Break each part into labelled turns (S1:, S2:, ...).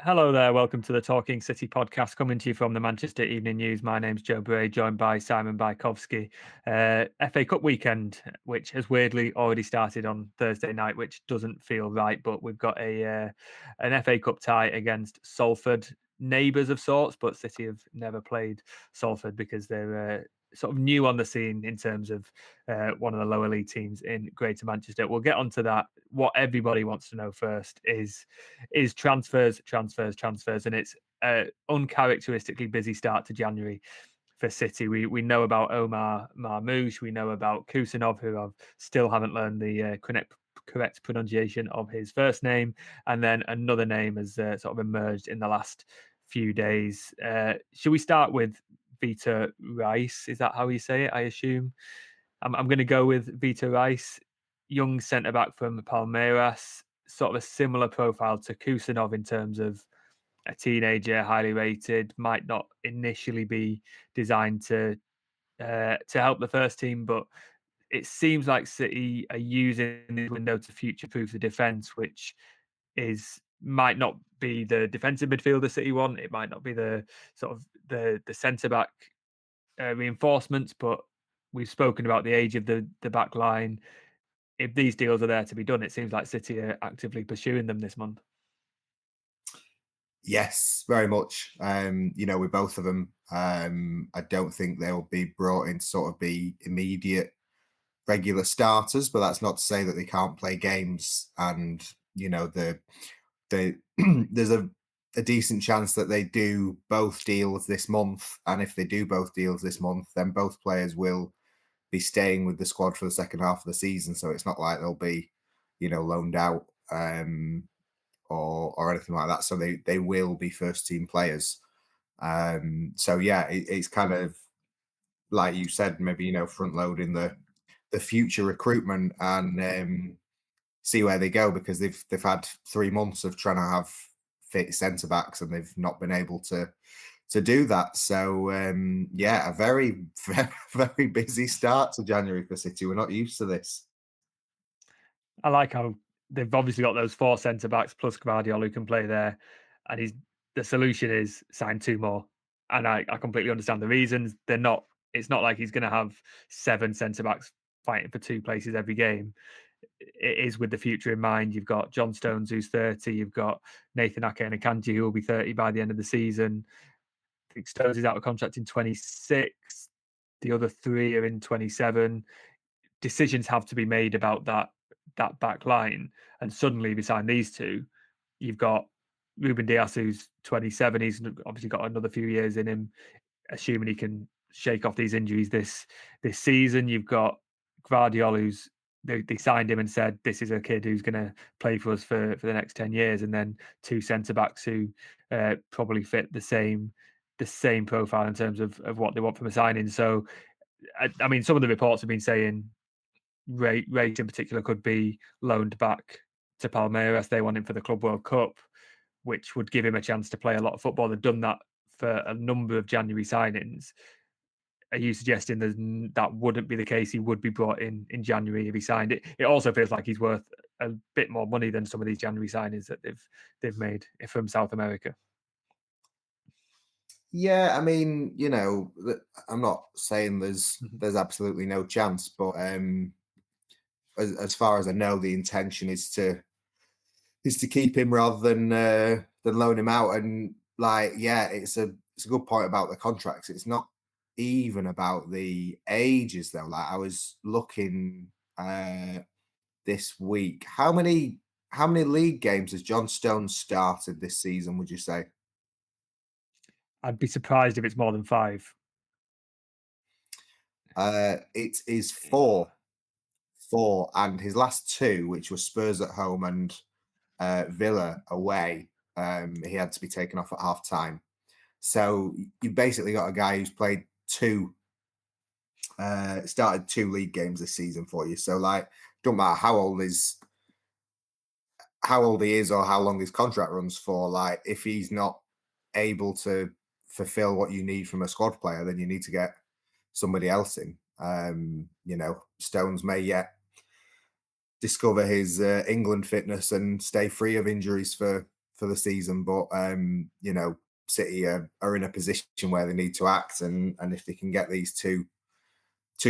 S1: Hello there. Welcome to the Talking City podcast, coming to you from the Manchester Evening News. My name's Joe Bray, joined by Simon Bajkowski. FA Cup weekend, which has weirdly already started on Thursday night, which doesn't feel right. But we've got an FA Cup tie against Salford, neighbours of sorts. But City have never played Salford because they're sort of new on the scene in terms of one of the lower league teams in Greater Manchester. We'll get onto that. What everybody wants to know first is transfers, and it's uncharacteristically busy start to January for City. We know about Omar Marmoush, we know about Khusanov, who still haven't learned the correct pronunciation of his first name, and then another name has sort of emerged in the last few days. Should we start with Vitor Reis? Is that how you say it? I assume. I'm going to go with Vitor Reis, young centre back from Palmeiras, sort of a similar profile to Kusanov in terms of a teenager, highly rated, might not initially be designed to help the first team, but it seems like City are using this window to future-proof the defence, which is might not be the defensive midfielder City want. It might not be the sort of the centre back reinforcements, but we've spoken about the age of the back line. If these deals are there to be done, it seems like City are actively pursuing them this month.
S2: Yes, very much. With both of them, I don't think they'll be brought in to sort of be immediate regular starters, but that's not to say that they can't play games. And the there's a decent chance that they do both deals this month. And if they do both deals this month, then both players will be staying with the squad for the second half of the season. So it's not like they'll be, loaned out. Or anything like that. So they will be first team players. So yeah, it's kind of like you said, maybe front loading the future recruitment and see where they go, because they've had 3 months of trying to have fit centre backs and they've not been able to do that. So yeah, a very very busy start to January for City. We're not used to this.
S1: I like how they've obviously got those four centre backs plus Guardiola who can play there, and he's the solution is sign two more. And I completely understand the reasons. They're not. It's not like he's going to have seven centre backs fighting for two places every game. It is with the future in mind. You've got John Stones who's 30. You've got Nathan Ake and Akanji who will be 30 by the end of the season. I think Stones is out of contract in 26. The other three are in 27. Decisions have to be made about that back line. And suddenly, beside these two, you've got Ruben Dias, who's 27. He's obviously got another few years in him, assuming he can shake off these injuries this season. You've got Guardiola, who's they signed him and said this is a kid who's going to play for us for the next 10 years, and then two centre backs who probably fit the same profile in terms of what they want from a signing. So, I mean, some of the reports have been saying Rate in particular could be loaned back to Palmeiras. They want him for the Club World Cup, which would give him a chance to play a lot of football. They've done that for a number of January signings. Are you suggesting that wouldn't be the case? He would be brought in January if he signed it. It also feels like he's worth a bit more money than some of these January signings that they've made from South America.
S2: Yeah, I mean, I'm not saying there's
S1: Mhm.
S2: there's absolutely no chance, but as far as I know, the intention is to keep him rather than loan him out. And like, yeah, it's a good point about the contracts. It's not even about the ages though. Like I was looking this week. How many league games has John Stones started this season? Would you say?
S1: I'd be surprised if it's more than five.
S2: It is four, and his last two, which were Spurs at home and Villa away, he had to be taken off at half time. So you've basically got a guy who's played started two league games this season for you. So like, don't matter how old he is or how long his contract runs for. Like, if he's not able to fulfill what you need from a squad player, then you need to get somebody else in. Stones may yet discover his England fitness and stay free of injuries for for the season, but City are in a position where they need to act, and if they can get these two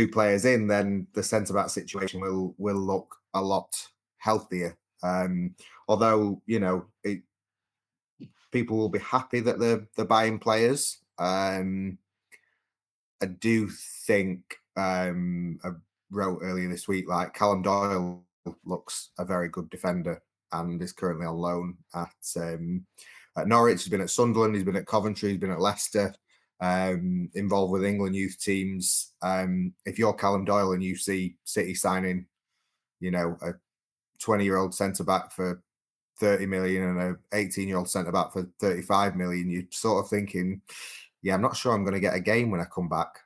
S2: players in, then the centre back situation will look a lot healthier. Although people will be happy that they're buying players. I do think I wrote earlier this week, like Callum Doyle looks a very good defender and is currently on loan at Norwich. He's been at Sunderland, he's been at Coventry, he's been at Leicester, involved with England youth teams. If you're Callum Doyle and you see City signing, a 20-year-old centre back for 30 million and a 18-year-old centre back for 35 million, you're sort of thinking, yeah, I'm not sure I'm going to get a game when I come back.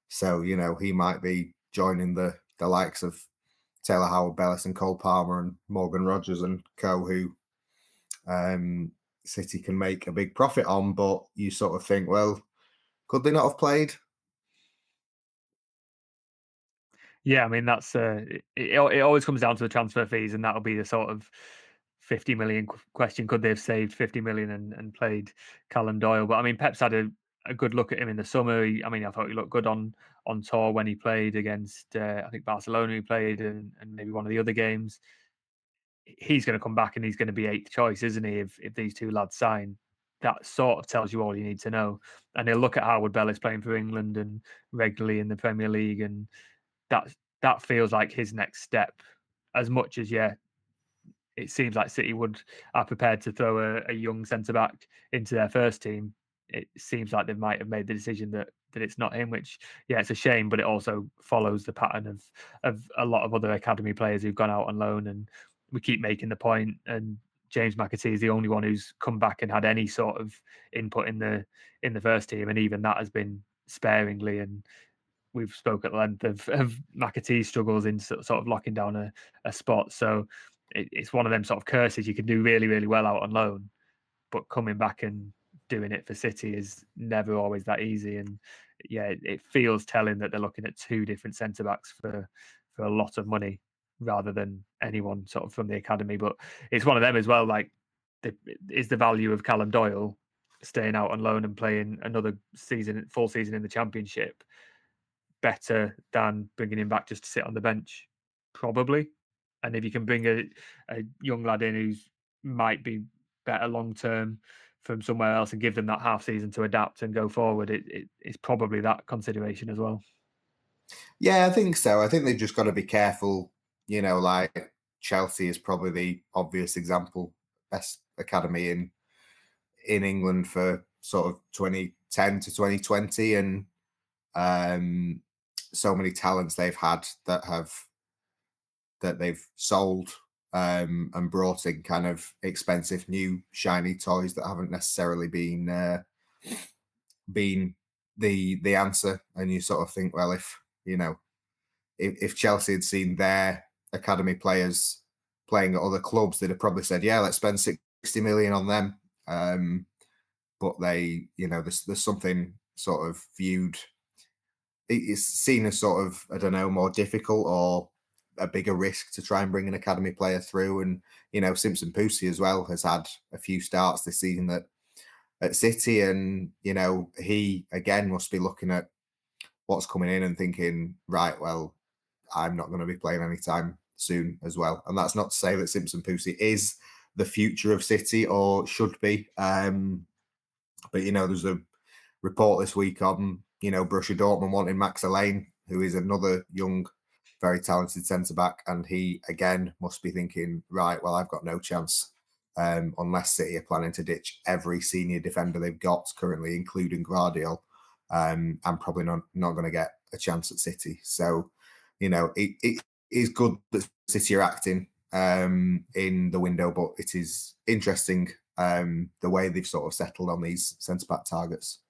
S2: So he might be joining the likes of Taylor Howard-Bellis and Cole Palmer and Morgan Rogers and co, who City can make a big profit on. But you sort of think, well, could they not have played?
S1: Yeah, I mean that's it always comes down to the transfer fees, and that'll be the sort of 50 million question. Could they have saved 50 million and played Callum Doyle? But I mean, Pep's had a good look at him in the summer. I thought he looked good on tour when he played against I think Barcelona. He played and maybe one of the other games. He's going to come back and he's going to be eighth choice, isn't he? If these two lads sign, that sort of tells you all you need to know. And he'll look at Howard Bellis playing for England and regularly in the Premier League, and that that feels like his next step. As much as it seems like City are prepared to throw a young centre back into their first team. It seems like they might have made the decision that it's not him, which it's a shame, but it also follows the pattern of a lot of other academy players who've gone out on loan, and we keep making the point. And James McAtee is the only one who's come back and had any sort of input in the first team, and even that has been sparingly. And we've spoke at length of McAtee's struggles in sort of locking down a spot. So it's one of them sort of curses. You can do really, really well out on loan, but coming back and doing it for City is never always that easy. And it feels telling that they're looking at two different centre backs for a lot of money rather than anyone sort of from the academy. But it's one of them as well. Like, is the value of Callum Doyle staying out on loan and playing another full season in the Championship, better than bringing him back just to sit on the bench? Probably. And if you can bring a young lad in who's might be better long term from somewhere else and give them that half season to adapt and go forward, it's probably that consideration as well.
S2: Yeah, I think so. I think they've just got to be careful. Like Chelsea is probably the obvious example, best academy in England for sort of 2010 to 2020, and so many talents they've had that they've sold and brought in kind of expensive new shiny toys that haven't necessarily been the answer. And you sort of think, well, if Chelsea had seen their academy players playing at other clubs, they'd have probably said, yeah, let's spend 60 million on them. But there's something sort of viewed, it's seen as sort of, I don't know, more difficult or a bigger risk to try and bring an academy player through. And, Simpson Pussy as well has had a few starts this season at City. And, he again must be looking at what's coming in and thinking, right, well, I'm not going to be playing anytime soon as well. And that's not to say that Simpson Pussy is the future of City or should be. But, there's a report this week on, Borussia Dortmund wanting Max Alleyne, who is another young, very talented centre-back. And he, again, must be thinking, right, well, I've got no chance unless City are planning to ditch every senior defender they've got currently, including Guardiola. I'm probably not going to get a chance at City. So, it is good that City are acting in the window, but it is interesting the way they've sort of settled on these centre-back targets.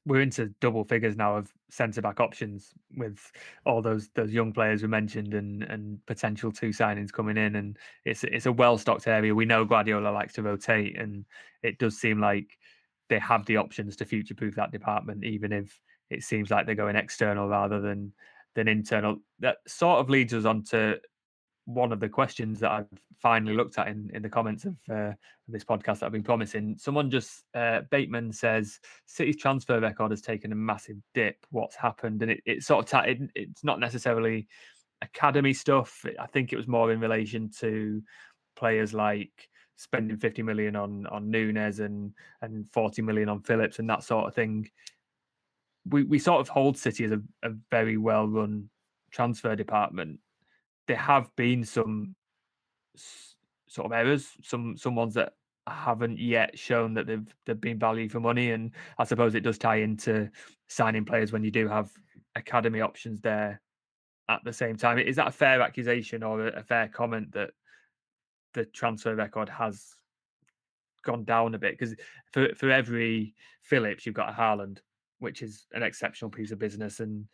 S1: We're into double figures now of centre back options with all those young players we mentioned and potential two signings coming in, and it's a well stocked area. We know Guardiola likes to rotate, and it does seem like they have the options to future proof that department, even if it seems like they're going external rather than internal. That sort of leads us on to one of the questions that I've finally looked at in the comments of this podcast that I've been promising. Someone just Bateman says City's transfer record has taken a massive dip. What's happened? And it sort of it's not necessarily academy stuff. I think it was more in relation to players like spending 50 million on Nunes and 40 million on Phillips and that sort of thing. We sort of hold City as a very well run transfer department. There have been some sort of errors, some ones that haven't yet shown that they've been value for money, and I suppose it does tie into signing players when you do have academy options there at the same time. Is that a fair accusation or a fair comment that the transfer record has gone down a bit? Because for every Phillips, you've got a Haaland, which is an exceptional piece of business, and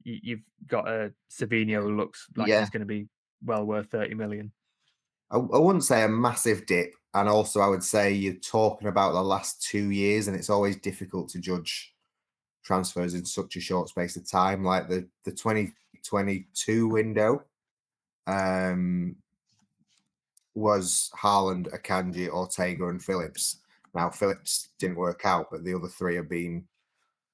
S1: you've got a Savinho who looks like
S2: Yeah,
S1: he's going to be well worth 30 million.
S2: I wouldn't say a massive dip, and also I would say you're talking about the last 2 years, and it's always difficult to judge transfers in such a short space of time. Like the 2022 window was Haaland, Akanji, Ortega, and Phillips. Now Phillips didn't work out, but the other three have been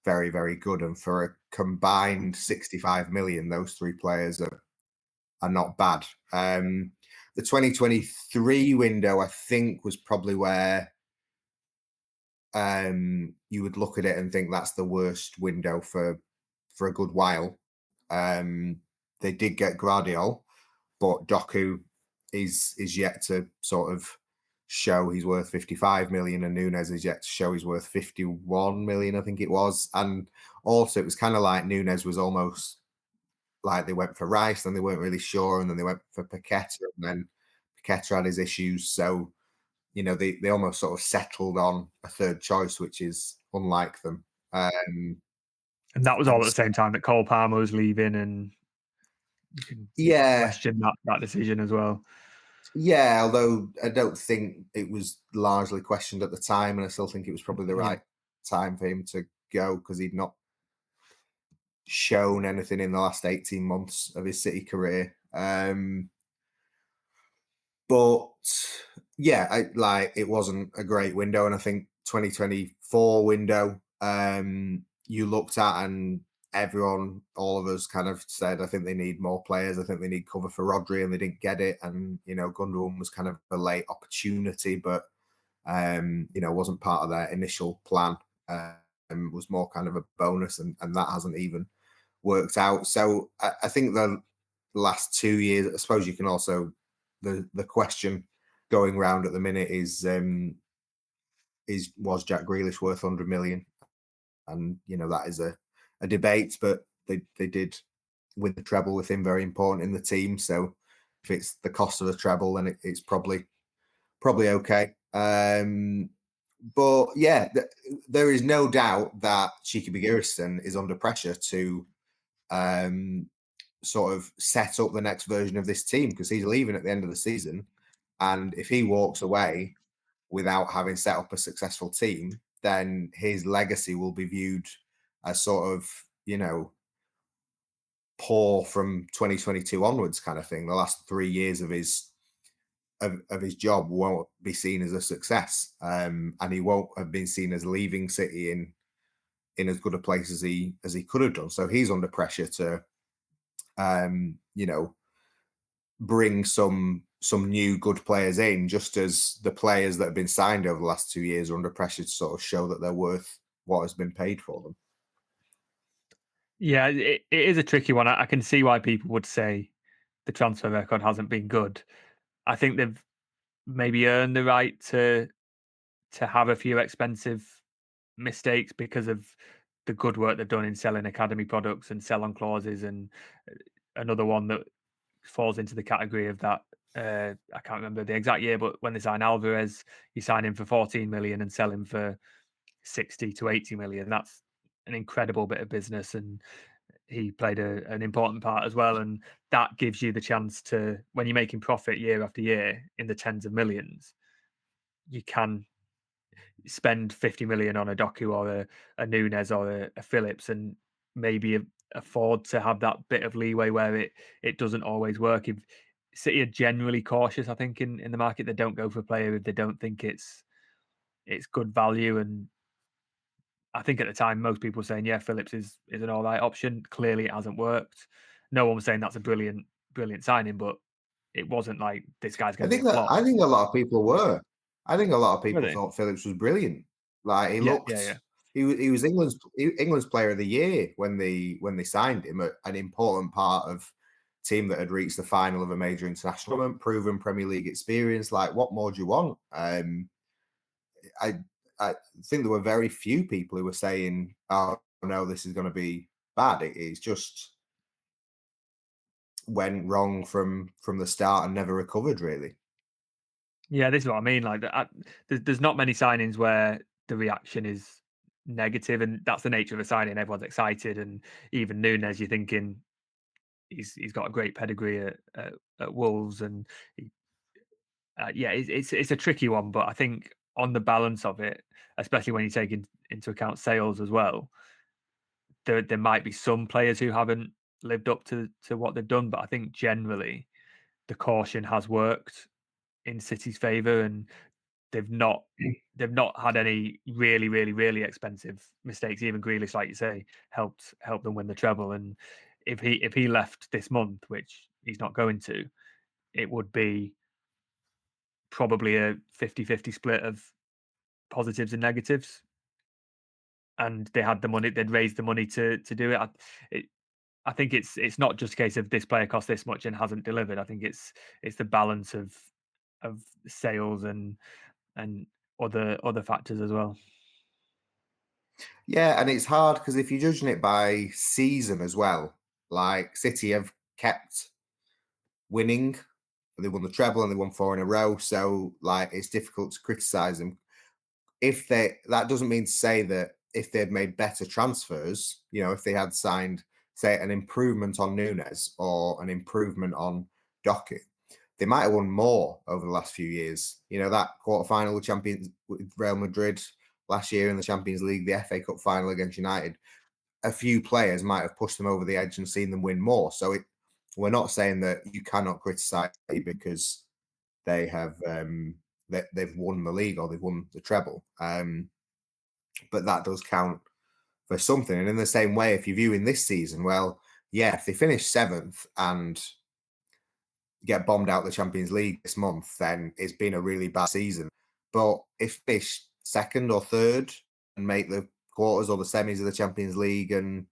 S2: very, very good. And for a combined 65 million, those three players are not bad. The 2023 window, I think, was probably where you would look at it and think that's the worst window for a good while. They did get Guardiola, but Doku is yet to sort of show he's worth 55 million, and Nunes is yet to show he's worth 51 million, I think it was. And also it was kind of like Nunes was almost like they went for Rice, then they weren't really sure, and then they went for Paqueta, and then Paqueta had his issues. So, they almost sort of settled on a third choice, which is unlike them. Um,
S1: And that was all
S2: and
S1: at the same time that Cole Palmer was leaving, and you can
S2: yeah,
S1: question that decision as well.
S2: yeah, although I don't think it was largely questioned at the time, and I still think it was probably the
S1: Yeah.
S2: right time for him to go because he'd not shown anything in the last 18 months of his City career. But yeah, it wasn't a great window, and I think 2024 window, you looked at and everyone, all of us, kind of said, I think they need more players. I think they need cover for Rodri, and they didn't get it. And Gundogan was kind of a late opportunity, but wasn't part of their initial plan. Was more kind of a bonus, and that hasn't even worked out. So I think the last 2 years, I suppose you can also the question going round at the minute is was Jack Grealish worth 100 million? And that is a debate, but they did win the treble with him, very important in the team. So if it's the cost of the treble, then it's probably okay. But yeah, there is no doubt that Txiki Begiristain is under pressure to sort of set up the next version of this team because he's leaving at the end of the season. And if he walks away without having set up a successful team, then his legacy will be viewed as sort of, poor from 2022 onwards kind of thing. The last 3 years of his job won't be seen as a success. And he won't have been seen as leaving City in as good a place as he could have done. So he's under pressure to bring some new good players in, just as the players that have been signed over the last 2 years are under pressure to sort of show that they're worth what has been paid for them.
S1: Yeah, it is a tricky one. I can see why people would say the transfer record hasn't been good. I think they've maybe earned the right to have a few expensive mistakes because of the good work they've done in selling academy products and sell on clauses, and another one that falls into the category of that. I can't remember the exact year, but when they sign Alvarez, you sign him for 14 million and sell him for 60 to 80 million. That's an incredible bit of business, and he played an important part as well. And that gives you the chance to, when you're making profit year after year in the tens of millions, you can spend 50 million on a Doku or a Nunes or a Phillips, and maybe afford to have that bit of leeway where it doesn't always work. If City are generally cautious, I think, in the market. They don't go for a player if they don't think it's good value. And I think at the time, most people were saying, yeah, Phillips is an all right option. Clearly, it hasn't worked. No one was saying that's a brilliant signing, but it wasn't like this guy's going to be a flop.
S2: I think a lot of people were. I think a lot of people
S1: Really?
S2: thought Phillips was brilliant. Like he
S1: Yeah,
S2: looked,
S1: yeah, yeah.
S2: he was England's player of the year when they signed him. An important part of team that had reached the final of a major international tournament, proven Premier League experience. Like, what more do you want? I I think there were very few people who were saying, "Oh no, this is going to be bad." It's just went wrong from the start and never recovered really.
S1: Yeah, this is what I mean. Like, there's not many signings where the reaction is negative, and that's the nature of a signing. Everyone's excited, and even Nunes, you're thinking he's got a great pedigree at Wolves, and he, yeah, it's a tricky one. But I think on the balance of it, especially when you take into account sales as well, there might be some players who haven't lived up to what they've done. But I think generally the caution has worked in City's favour, and they've not they've not had any really expensive mistakes. Even Grealish, like you say, helped them win the treble. And if he left this month, which he's not going to, it would be probably a 50-50 split of positives and negatives. And they had the money; they'd raised the money to do it. It, I think it's not just a case of this player cost this much and hasn't delivered. I think it's the balance of sales and other factors as well.
S2: Yeah, and it's hard because if you're judging it by season as well, like City have kept winning. They won the treble and they won four in a row. So like it's difficult to criticize them. If they That doesn't mean to say that if they'd made better transfers, if they had signed, say, an improvement on Nunes or an improvement on Dockett, they might have won more over the last few years. That quarterfinal with champions with Real Madrid last year in the Champions League, the FA Cup final against United, a few players might have pushed them over the edge and seen them win more. So we're not saying that you cannot criticize because they've won the league or they've won the treble. But that does count for something. And in the same way, if you're viewing this season, well, yeah, if they finish seventh and get bombed out the Champions League this month, then it's been a really bad season. But if they finish second or third and make the quarters or the semis of the Champions League, and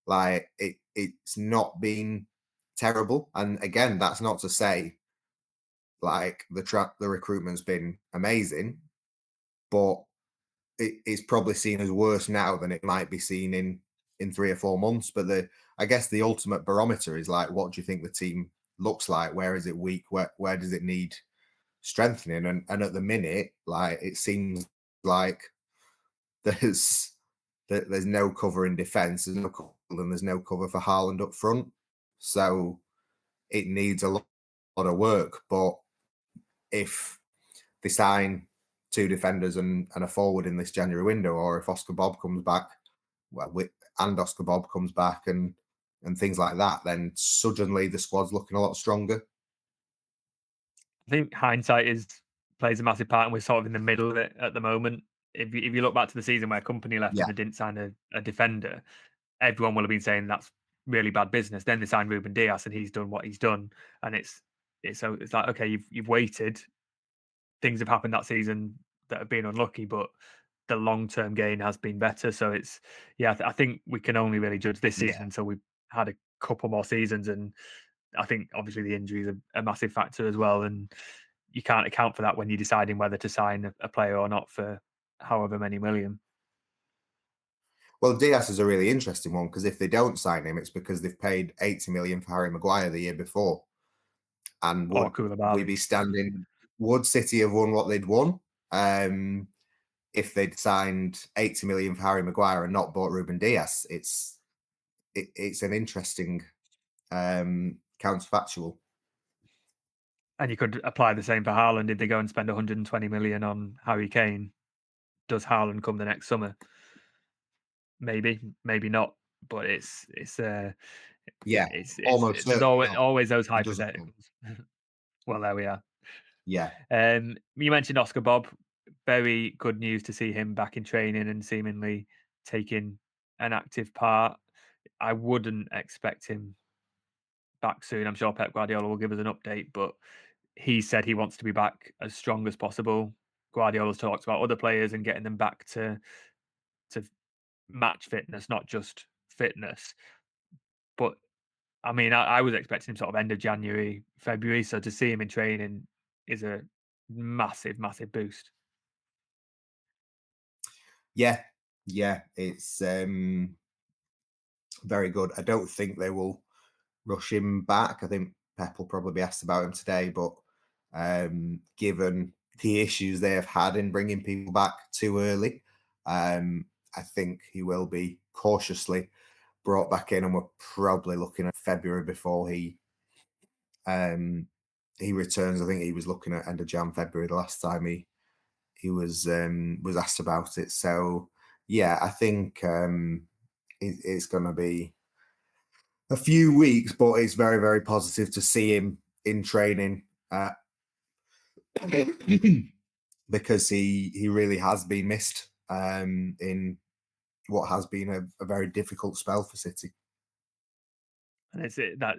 S2: like it's not been terrible. And again, that's not to say like the recruitment's been amazing, but it's probably seen as worse now than it might be seen in 3 or 4 months. But I guess the ultimate barometer is like, what do you think the team looks like? Where is it weak? Where does it need strengthening? And at the minute, like it seems like there's there's no cover in defence, there's no cover, and there's no cover for Haaland up front. So it needs a lot of work. But if they sign two defenders and a forward in this January window, or if Oscar Bob comes back, and Oscar Bob comes back and things like that, then suddenly the squad's looking a lot stronger.
S1: I think hindsight is plays a massive part, and we're sort of in the middle of it at the moment. If you look back to the season where Company left
S2: Yeah.
S1: and they didn't sign a defender, everyone will have been saying that's really bad business. Then they signed Ruben Diaz, and he's done what he's done, and it's like, okay, you've waited. Things have happened that season that have been unlucky, but the long term gain has been better. So it's yeah, I think we can only really judge this season
S2: Yeah.
S1: until we've had a couple more seasons, and I think obviously the injuries are a massive factor as well, and you can't account for that when you're deciding whether to sign a player or not for however many million.
S2: Well, Diaz is a really interesting one because if they don't sign him, it's because they've paid 80 million for Harry Maguire the year before. And
S1: Or
S2: would we
S1: Koulibaly.
S2: be standing? Would City have won what they'd won if they'd signed 80 million for Harry Maguire and not bought Ruben Diaz? It's an interesting counterfactual.
S1: And you could apply the same for Haaland. If they go and spend 120 million on Harry Kane, does Haaland come the next summer? Maybe, maybe not. But
S2: Yeah,
S1: it's
S2: almost
S1: there's
S2: certainly
S1: always
S2: not.
S1: always those
S2: He doesn't come.
S1: hypotheticals. Well, there we are.
S2: Yeah.
S1: You mentioned Oscar Bob. Very good news to see him back in training and seemingly taking an active part. I wouldn't expect him back soon. I'm sure Pep Guardiola will give us an update, but he said he wants to be back as strong as possible. Guardiola's talked about other players and getting them back to match fitness, not just fitness. But I mean, I was expecting him sort of end of January, February. So to see him in training is a massive, massive boost.
S2: Yeah. Yeah. It's very good. I don't think they will rush him back. I think Pep will probably be asked about him today, but given the issues they have had in bringing people back too early, I think he will be cautiously brought back in, and we're probably looking at February before um, he returns. I think he was looking at end of Jan, February the last time he was asked about it. So yeah, I think it's going to be a few weeks, but it's very, very positive to see him in training because he really has been missed in what has been a very difficult spell for City.
S1: And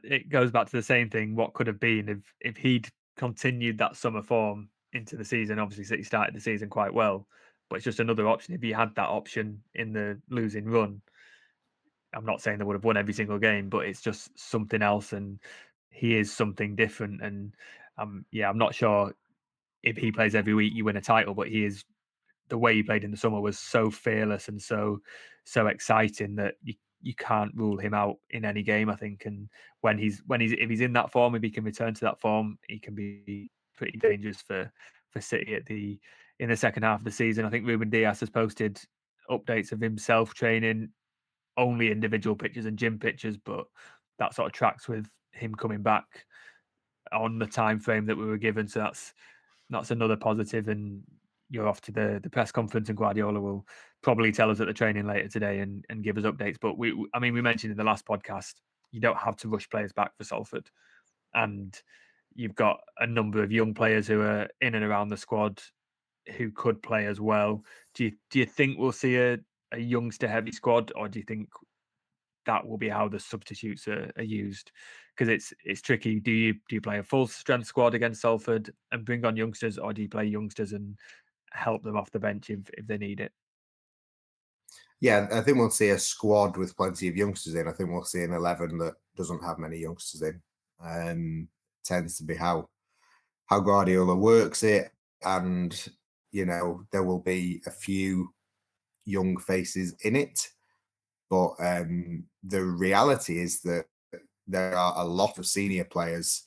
S1: it goes back to the same thing. What could have been if he'd continued that summer form into the season? Obviously, City started the season quite well, but it's just another option. If he had that option in the losing run, I'm not saying they would have won every single game, but it's just something else. And he is something different. And yeah, I'm not sure if he plays every week, you win a title, but he is the way he played in the summer was so fearless and so exciting that you can't rule him out in any game, I think. And when he's if he's in that form, if he can return to that form, he can be pretty dangerous for City in the second half of the season. I think Ruben Diaz has posted updates of himself training only individual pictures and gym pictures, but that sort of tracks with him coming back on the time frame that we were given. So that's another positive. And you're off to the press conference, and Guardiola will probably tell us at the training later today and give us updates. But I mean, we mentioned in the last podcast, you don't have to rush players back for Salford, and you've got a number of young players who are in and around the squad who could play as well. Do you think we'll see a youngster heavy squad, or do you think that will be how the substitutes are used? Because it's tricky. Do you play a full strength squad against Salford and bring on youngsters, or do you play youngsters and help them off the bench if they need it?
S2: Yeah, I think we'll see a squad with plenty of youngsters in. I think we'll see an 11 that doesn't have many youngsters in. Tends to be how Guardiola works it, and there will be a few young faces in it, but the reality is that there are a lot of senior players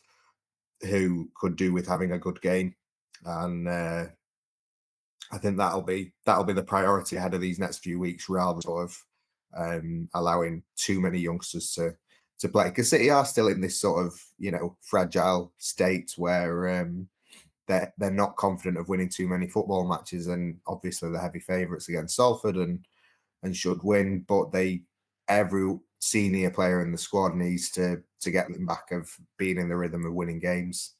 S2: who could do with having a good game, and I think that'll be the priority ahead of these next few weeks, rather than sort of allowing too many youngsters to play, because City are still in this sort of fragile state where they're not confident of winning too many football matches, and obviously they're heavy favourites against Salford and should win, but every senior player in the squad needs to get them back of being in the rhythm of winning games.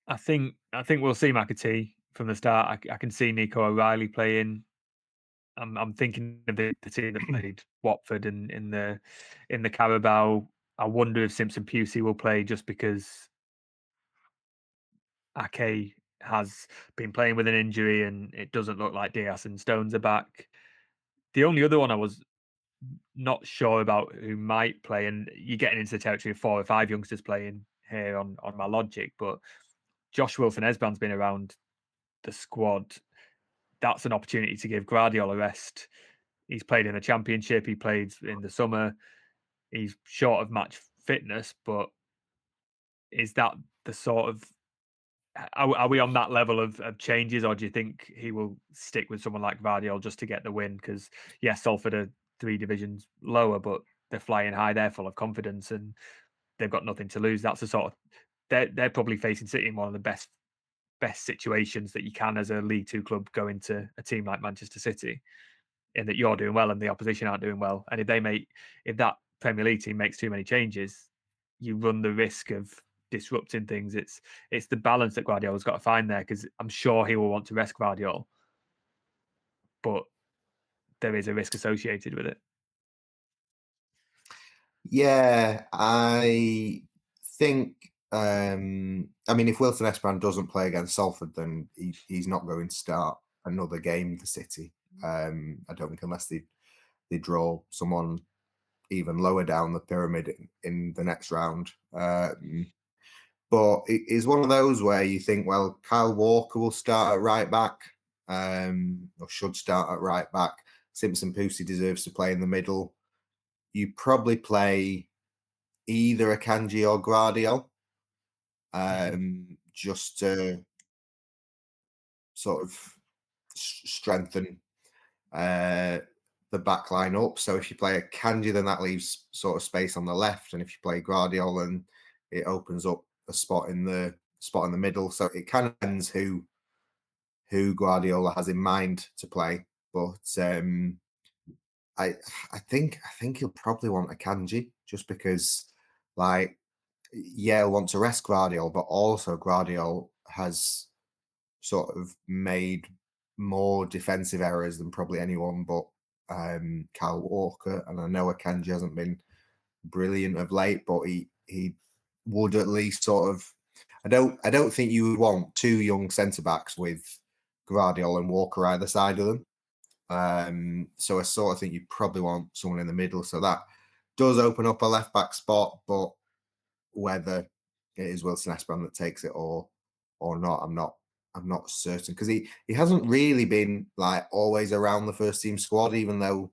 S1: I think we'll see McAtee from the start. I can see Nico O'Reilly playing. I'm thinking of the team that played Watford in the Carabao. I wonder if Simpson Pusey will play just because Ake has been playing with an injury and it doesn't look like Diaz and Stones are back. The only other one I was not sure about who might play, and you're getting into the territory of 4 or 5 youngsters playing here on my logic, but Josh Wilson-Esban's been around the squad. That's an opportunity to give Guardiola rest. He's played in the Championship. He played in the summer. He's short of match fitness, but is that the sort of are we on that level of changes, or do you think he will stick with someone like Vardiol just to get the win? Because yes, Salford are 3 divisions lower, but they're flying high. They're full of confidence, and they've got nothing to lose. That's the sort of they're probably facing City in one of the best situations that you can as a League Two club go into a team like Manchester City, in that you're doing well and the opposition aren't doing well. And if that Premier League team makes too many changes, you run the risk of disrupting things. It's the balance that Guardiola's got to find there, because I'm sure he will want to rest Guardiola, but there is a risk associated with it.
S2: Yeah, I think. I mean, if Wilson Esperan doesn't play against Salford, then he's not going to start another game for City. I don't think, unless they draw someone even lower down the pyramid in the next round. But it is one of those where you think, well, Kyle Walker will start at right back, or should start at right back. Simpson Pusi deserves to play in the middle. You probably play either Akanji or Guardiola, just to sort of strengthen the back line up. So if you play Akanji, then that leaves sort of space on the left, and if you play Guardiola, then it opens up a spot in the middle. So it kind of depends who Guardiola has in mind to play, but I think he'll probably want Akanji, just because, like, yeah, he'll want to rest Guardiola, but also Guardiola has sort of made more defensive errors than probably anyone but Kyle Walker. And I know Akanji hasn't been brilliant of late, but he would at least sort of. I don't think you would want two young centre backs with Guardiola and Walker either side of them. So I sort of think you probably want someone in the middle. So that does open up a left back spot, but whether it is Wilson Esperan that takes it or not, I'm not certain, because he hasn't really been like always around the first team squad, even though,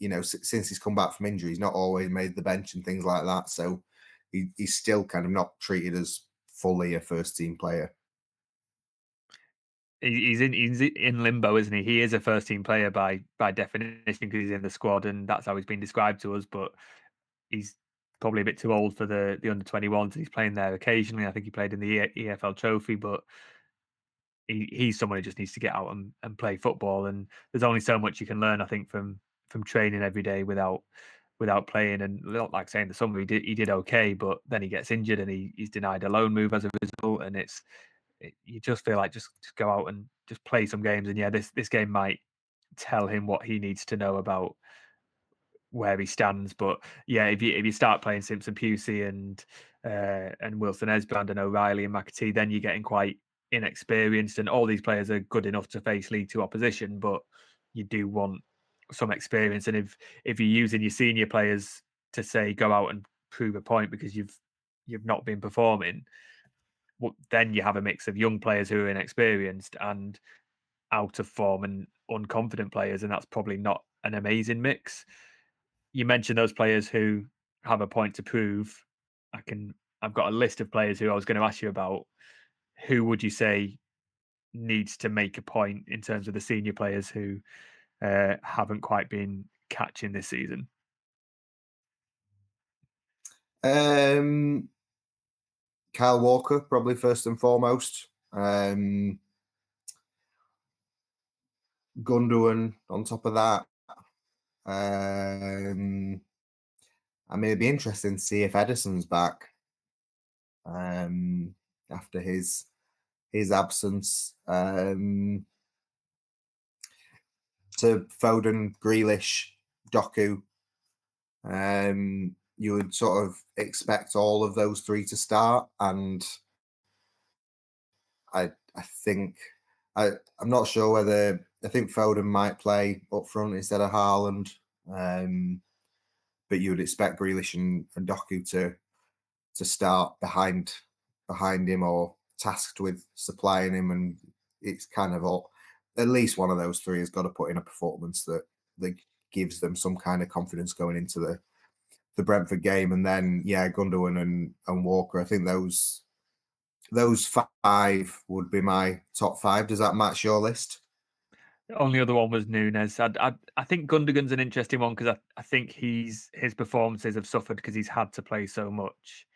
S2: you know, since he's come back from injury, he's not always made the bench and things like that. So he's still kind of not treated as fully a first team player.
S1: He's in limbo, isn't he? He is a first team player by definition, because he's in the squad, and that's how he's been described to us. But he's probably a bit too old for the under 21s. He's playing there occasionally. I think he played in the EFL Trophy, but he's someone who just needs to get out and play football. And there's only so much you can learn, I think, from training every day without playing. And like saying the summer, he did okay, but then he gets injured and he's denied a loan move as a result. And you just feel like just go out and just play some games. And yeah, this game might tell him what he needs to know about where he stands. But yeah, if you start playing Simpson Pusey and Wilson Esbrand and O'Reilly and McAtee, then you're getting quite inexperienced. And all these players are good enough to face League Two opposition, but you do want some experience. And if you're using your senior players to say go out and prove a point because you've not been performing, then you have a mix of young players who are inexperienced and out of form and unconfident players, and that's probably not an amazing mix. You mentioned those players who have a point to prove. I've got a list of players who I was going to ask you about. Who would you say needs to make a point in terms of the senior players who haven't quite been catching this season?
S2: Um, Kyle Walker, probably first and foremost. Gundogan on top of that. I mean, it'd be interesting to see if Edison's back after his absence. To Foden, Grealish, Doku, you would sort of expect all of those three to start, and I think I'm not sure whether I think Foden might play up front instead of Haaland, but you would expect Grealish and Doku to start behind him or tasked with supplying him, and it's kind of all, at least one of those three has got to put in a performance that gives them some kind of confidence going into the Brentford game. And then yeah, Gundogan and Walker, I think those five would be my top five. Does that match your list?
S1: The only other one was Nunes. I think Gundogan's an interesting one because I think his performances have suffered because he's had to play so much.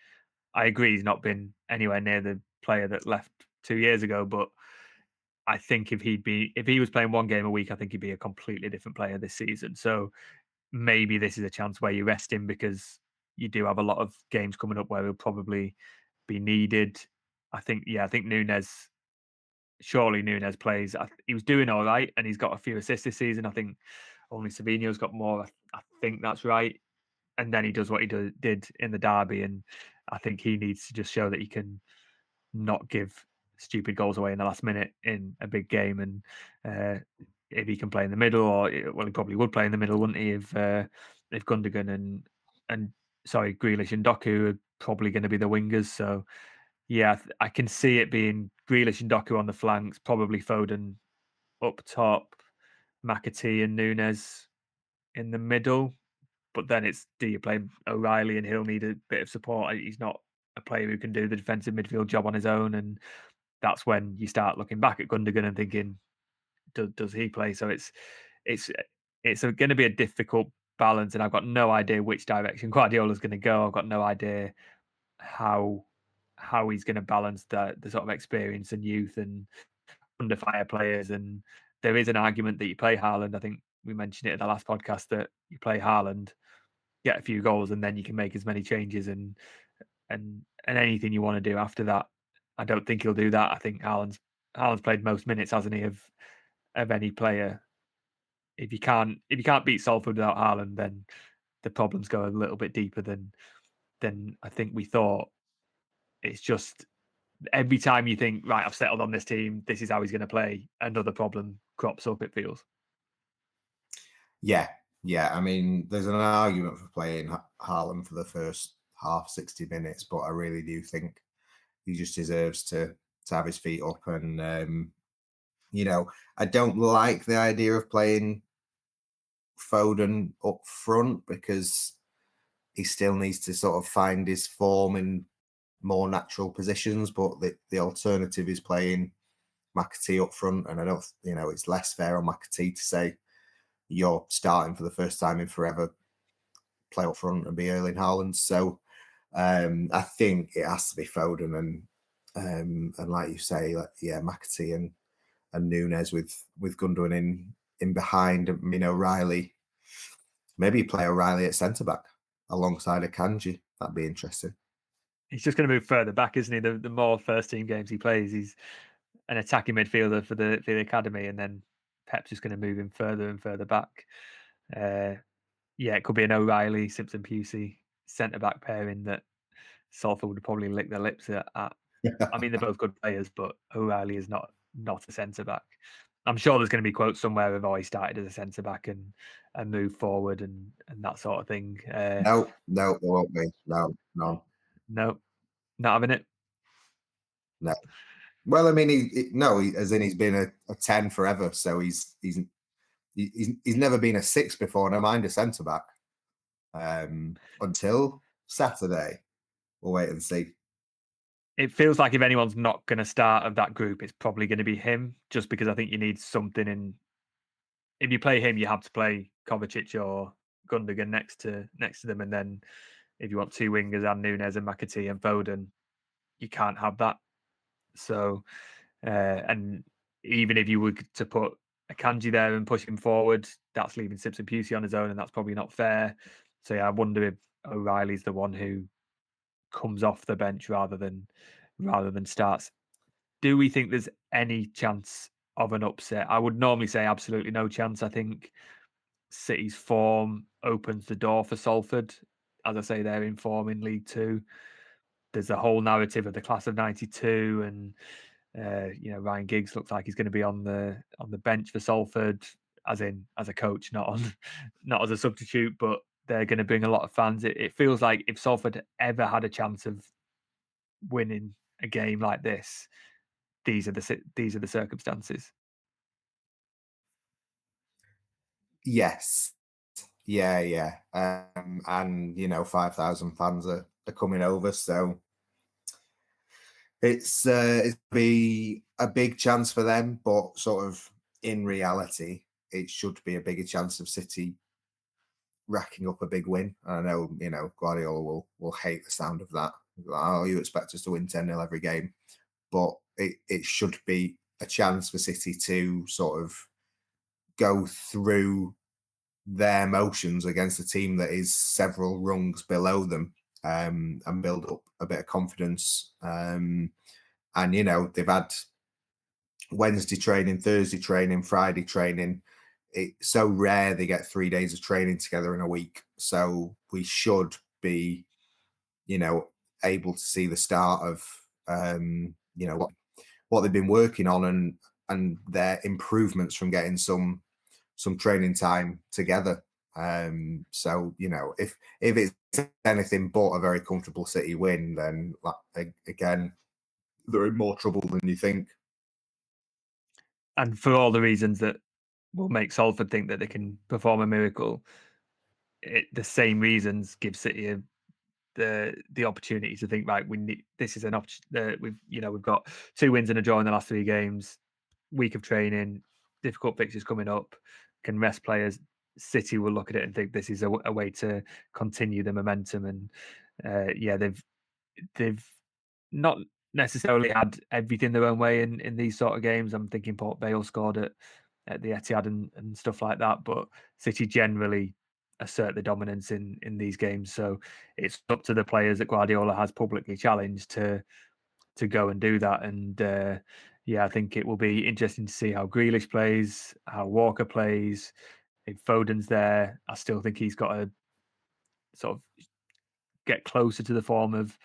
S1: I agree he's not been anywhere near the player that left 2 years ago, but I think if he was playing one game a week, I think he'd be a completely different player this season. So maybe this is a chance where you rest him because you do have a lot of games coming up where he'll probably be needed. I think Nunes. Surely Nunes plays. He was doing all right, and he's got a few assists this season. I think only Savinho's got more. I think that's right. And then he does what did in the derby, and I think he needs to just show that he can not give stupid goals away in the last minute in a big game. And if he can play in the middle, well, he probably would play in the middle, wouldn't he? If Gundogan and sorry, Grealish and Doku are probably going to be the wingers. So yeah, I can see it being Grealish and Doku on the flanks, probably Foden up top, McAtee and Nunes in the middle. But then it's, do you play O'Reilly and he'll need a bit of support? He's not a player who can do the defensive midfield job on his own, and that's when you start looking back at Gundogan and thinking, does he play? So it's it's going to be a difficult balance, and I've got no idea which direction Guardiola's going to go. I've got no idea how he's going to balance the sort of experience and youth and under fire players. And there is an argument that you play Haaland. I think we mentioned it in the last podcast that you play Haaland, get a few goals, and then you can make as many changes and anything you want to do after that. I don't think he'll do that. I think Haaland's played most minutes, hasn't he, of any player. If you can't beat Salford without Haaland, then the problems go a little bit deeper than I think we thought. It's just every time you think, right, I've settled on this team, this is how he's going to play, another problem crops up, it feels.
S2: Yeah, yeah. I mean, there's an argument for playing Haaland for the first half, 60 minutes, but I really do think he just deserves to have his feet up. And I don't like the idea of playing Foden up front because he still needs to sort of find his form in more natural positions. But the alternative is playing McAtee up front, and I don't, it's less fair on McAtee to say you're starting for the first time in forever, play up front and be Erling Haaland. So I think it has to be Foden and like you say, McAtee and Nunes with Gundogan in behind. I mean, O'Reilly, maybe play O'Reilly at centre back alongside Akanji. That'd be interesting.
S1: He's just going to move further back, isn't he? The more first team games he plays, he's an attacking midfielder for the academy, and then Pep's just going to move him further and further back. Yeah, it could be an O'Reilly, Simpson Pusey centre back pairing that Salford would probably lick their lips at. I mean, they're both good players, but O'Reilly is not a centre back. I'm sure there's going to be quotes somewhere of, he started as a centre back and moved forward and that sort of thing.
S2: No, there won't be. No, no,
S1: No, not having it.
S2: no. Well, I mean, as in he's been a 10 forever, so he's never been a 6 before. Never mind a centre back. Until Saturday, we'll wait and see.
S1: It feels like if anyone's not going to start of that group, it's probably going to be him, just because I think you need something in. If you play him, you have to play Kovacic or Gundogan next to them, and then if you want two wingers and Nunes and McAtee and Foden, you can't have that. So, and even if you were to put Akanji there and push him forward, that's leaving Simpson Pusey on his own, and that's probably not fair. So yeah, I wonder if O'Reilly's the one who comes off the bench rather than starts. Do we think there's any chance of an upset? I would normally say absolutely no chance. I think City's form opens the door for Salford. As I say, they're in form in League Two. There's a whole narrative of the class of '92, and Ryan Giggs looks like he's going to be on the bench for Salford, as a coach, not on not as a substitute. But they're going to bring a lot of fans. It feels like if Salford ever had a chance of winning a game like this, these are the circumstances.
S2: Yes, yeah. And 5,000 fans are coming over, so it's be a big chance for them. But sort of in reality, it should be a bigger chance of City racking up a big win. I know, Guardiola will hate the sound of that. Oh, you expect us to win 10-0 every game. But it should be a chance for City to sort of go through their motions against a team that is several rungs below them, and build up a bit of confidence. And they've had Wednesday training, Thursday training, Friday training. It's so rare they get 3 days of training together in a week. So we should be, able to see the start of, what they've been working on, and their improvements from getting some training time together. So if it's anything but a very comfortable City win, then again, they're in more trouble than you think.
S1: And for all the reasons that will make Salford think that they can perform a miracle, the same reasons give City the opportunity to think, right, we need this is an option. We've got 2 wins and a draw in the last 3 games. Week of training, difficult fixtures coming up, can rest players. City will look at it and think this is a way to continue the momentum. And they've not necessarily had everything their own way in these sort of games. I'm thinking Port Vale scored at the Etihad and stuff like that, but City generally assert the dominance in these games. So it's up to the players that Guardiola has publicly challenged to go and do that. And I think it will be interesting to see how Grealish plays, how Walker plays. If Foden's there, I still think he's got to sort of get closer to the form of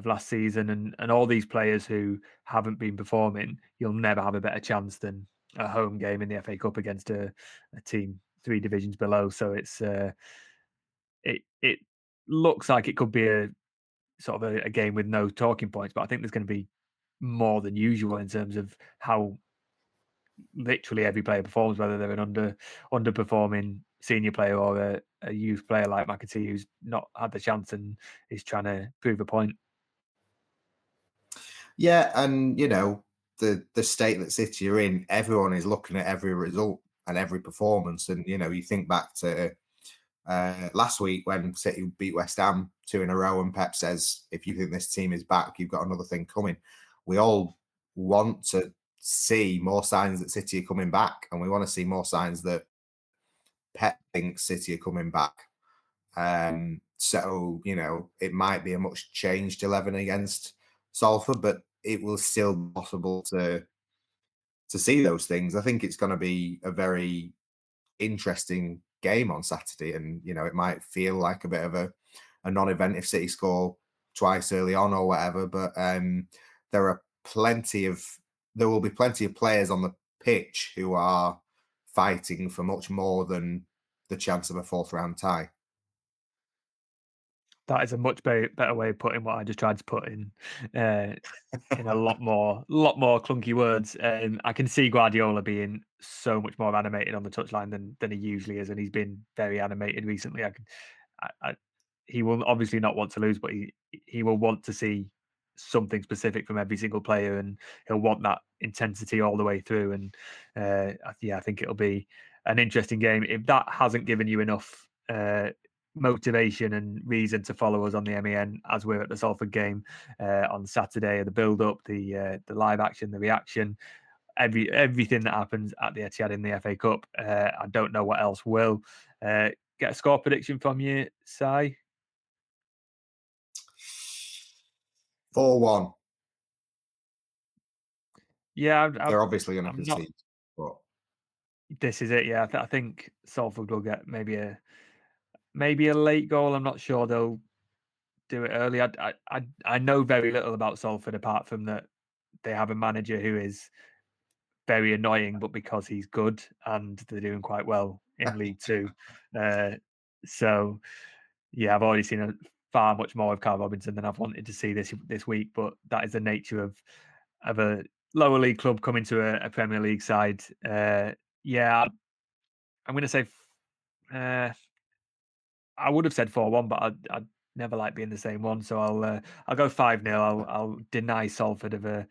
S1: last season, and all these players who haven't been performing, you'll never have a better chance than a home game in the FA Cup against a team 3 divisions below. So it looks like it could be a sort of a game with no talking points, but I think there's going to be more than usual in terms of how literally every player performs, whether they're an underperforming senior player or a youth player like McAtee who's not had the chance and is trying to prove a point.
S2: Yeah, and the state that City are in, everyone is looking at every result and every performance, and you think back to last week when City beat West Ham 2 in a row, and Pep says, "If you think this team is back, you've got another thing coming." We all want to see more signs that City are coming back, and we want to see more signs that Pep thinks City are coming back. So it might be a much changed 11 against Salford, but it will still be possible to see those things. I think it's going to be a very interesting game on Saturday, and it might feel like a bit of a non-event if City score twice early on or whatever. But there will be plenty of players on the pitch who are fighting for much more than the chance of a fourth round tie.
S1: That is a much better way of putting what I just tried to put uh, in a lot more clunky words. I can see Guardiola being so much more animated on the touchline than he usually is, and he's been very animated recently. He will obviously not want to lose, but he will want to see something specific from every single player, and he'll want that intensity all the way through. And I think it'll be an interesting game. If that hasn't given you enough motivation and reason to follow us on the MEN as we're at the Salford game on Saturday, the build-up, the live action, the reaction, everything that happens at the Etihad in the FA Cup. I don't know what else will. Get a score prediction from you, Si?
S2: 4-1.
S1: Yeah,
S2: They're obviously going to
S1: I'm not.
S2: concede, but
S1: This is it. Yeah, I think Salford will get maybe a late goal. I'm not sure they'll do it early. I know very little about Salford apart from that they have a manager who is very annoying, but because he's good and they're doing quite well in League Two. Uh, so yeah, I've already seen a far much more of Carl Robinson than I've wanted to see this week. But that is the nature of a lower league club coming to a Premier League side. Yeah, I'm going to say. Uh, I would have said 4-1, but I'd never like being the same one. So I'll go 5-0. I'll deny Salford of a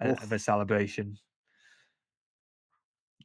S2: oof.
S1: celebration.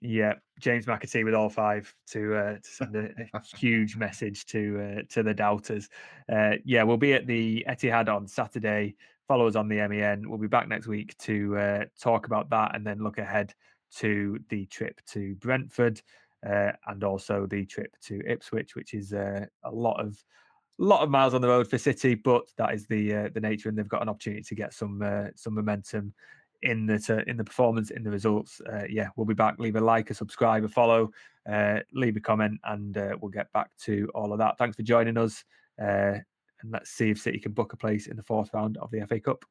S1: Yeah, James McAtee with all 5 to send a huge message to the doubters. We'll be at the Etihad on Saturday. Follow us on the MEN. We'll be back next week to talk about that and then look ahead to the trip to Brentford. and also the trip to Ipswich, which is a lot of miles on the road for City, but that is the nature, and they've got an opportunity to get some momentum in the performance, in the results. Yeah, we'll be back. Leave a like, a subscribe, a follow, leave a comment, and we'll get back to all of that. Thanks for joining us, and let's see if City can book a place in the fourth round of the FA Cup.